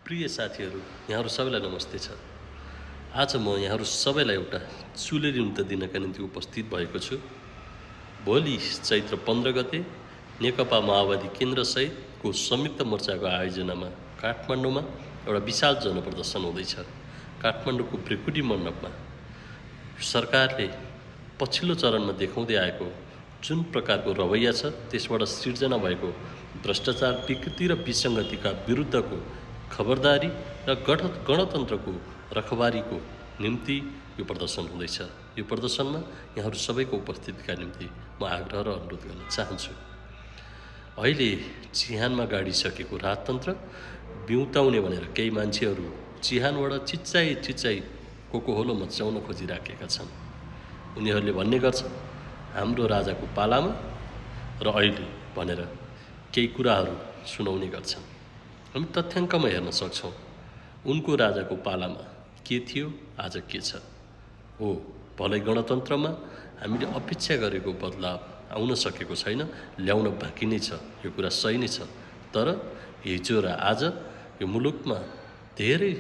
प्रिय साथीहरू, यहाँहरू सबैलाई नमस्ते छ। आज म यहाँहरू सबैलाई एउटा चुलेरी नृत्य दिनका निम्ति उपस्थित भएको छु। भोलि चैत्र 15 गते नेकपा माओवादी केन्द्रसहितको संयुक्त मोर्चाको आयोजनामा काठमाडौँमा एउटा विशाल जनप्रदर्शन हुँदैछ। काठमाडौँको ब्रिकुटी मण्डपमा सरकारले पछिल्लो चरणमा देखाउँदै आएको जुन प्रकारको रवैया छ, त्यसबाट सिर्जना भएको भ्रष्टाचार, विकृति र विसङ्गतिका विरुद्धको खबरदारी र गणतन्त्रको रखबारीको निम्ति यो प्रदर्शन हुँदैछ। यो प्रदर्शनमा यहाँहरू सबैको उपस्थितिका निम्ति म आग्रह र अनुरोध गर्न चाहन्छु। अहिले चिहानमा गाडिसकेको राजतन्त्र बिउताउने भनेर केही मान्छेहरू चिहानबाट चिच्चाइ कोकोहोलो मचाउन खोजिराखेका छन्। उनीहरूले भन्ने गर्छन् हाम्रो राजाको पालामा र अहिले भनेर केही कुराहरू सुनाउने गर्छन्। हामी तथ्याङ्कमा हेर्न सक्छौँ उनको राजाको पालामा के थियो, आज के छ। हो, भलै गणतन्त्रमा हामीले अपेक्षा गरेको बदलाव आउन सकेको छैन, ल्याउन बाँकी नै छ, यो कुरा सही नै छ। तर हिजो र आज यो मुलुकमा धेरै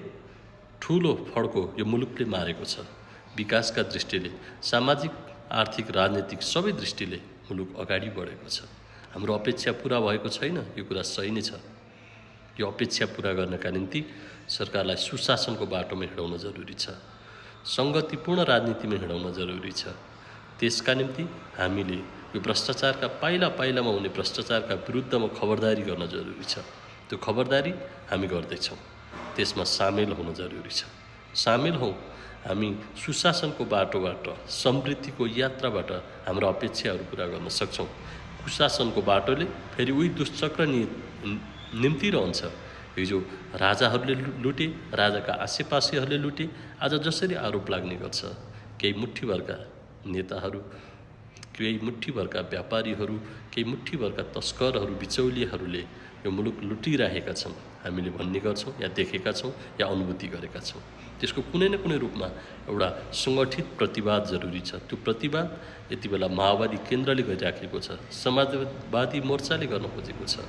ठुलो फड्को यो मुलुकले मारेको छ। विकासका दृष्टिले, सामाजिक, आर्थिक, राजनीतिक सबै दृष्टिले मुलुक अगाडि बढेको छ। हाम्रो अपेक्षा पुरा भएको छैन, यो कुरा सही नै छ। यो अपेक्षा पुरा गर्नका निम्ति सरकारलाई सुशासनको बाटोमा हिँडाउन जरुरी छ, सङ्गतिपूर्ण राजनीतिमा हिँडाउन जरुरी छ। त्यसका निम्ति हामीले यो भ्रष्टाचारका पाइलामा हुने भ्रष्टाचारका विरुद्धमा खबरदारी गर्न जरुरी छ। त्यो खबरदारी हामी गर्दैछौँ, त्यसमा सामेल हुन जरुरी छ। सामेल हौँ, हामी सुशासनको बाटोबाट, समृद्धिको यात्राबाट हाम्रा अपेक्षाहरू पुरा गर्न सक्छौँ। कुशासनको बाटोले फेरि उही दुष्चक्र निम्ति रहन्छ। हिजो राजाहरूले लुटे, राजाका आसेपासेहरूले लुटे। आज जसरी आरोप लाग्ने गर्छ, केही मुठ्ठीभरका नेताहरू, केही मुठ्ठीभरका व्यापारीहरू, केही मुठ्ठीभरका तस्करहरू, बिचौलियाहरूले यो मुलुक लुटिरहेका छन्, हामीले भन्ने गर्छौँ या देखेका छौँ या अनुभूति गरेका छौँ। त्यसको कुनै न कुनै रूपमा एउटा सङ्गठित प्रतिवाद जरुरी छ। त्यो प्रतिवाद यति बेला माओवादी केन्द्रले गरिराखेको छ, समाजवादी मोर्चाले गर्न खोजेको छ।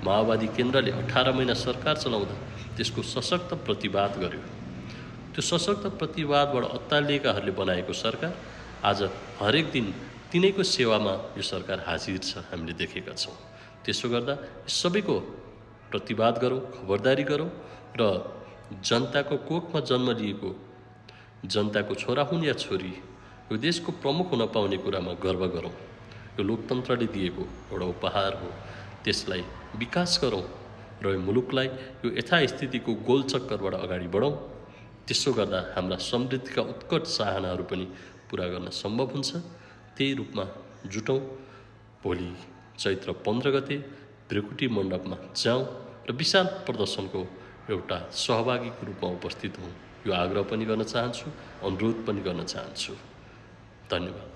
माओवादी केन्द्रले 18 महिना सरकार चलाउँदा त्यसको सशक्त प्रतिवाद गर्यो। त्यो सशक्त प्रतिवादबाट अत्तालिएकाहरूले बनाएको सरकार आज हरेक दिन तिनैको सेवामा यो सरकार हाजिर छ, हामीले देखेका छौँ। त्यसो गर्दा सबैको प्रतिवाद गरौँ, खबरदारी गरौँ र जनताको कोखमा जन्म लिएको, जनताको छोरा हुन् या छोरी, यो देशको प्रमुख हुन पाउने कुरामा गर्व गरौँ। यो लोकतन्त्रले दिएको एउटा उपहार हो, त्यसलाई विकास गरौँ र यो मुलुकलाई यो यथास्थितिको गोलचक्करबाट अगाडि बढाउँ। त्यसो गर्दा हाम्रा समृद्धिका उत्कट चाहनाहरू पनि पुरा गर्न सम्भव हुन्छ। त्यही रूपमा जुटौँ। भोलि चैत्र 15 गते ब्रिकुटी मण्डपमा जाउँ र विशाल प्रदर्शनको एउटा सहभागीको रूपमा उपस्थित हौँ। यो आग्रह पनि गर्न चाहन्छु, अनुरोध पनि गर्न चाहन्छु। धन्यवाद।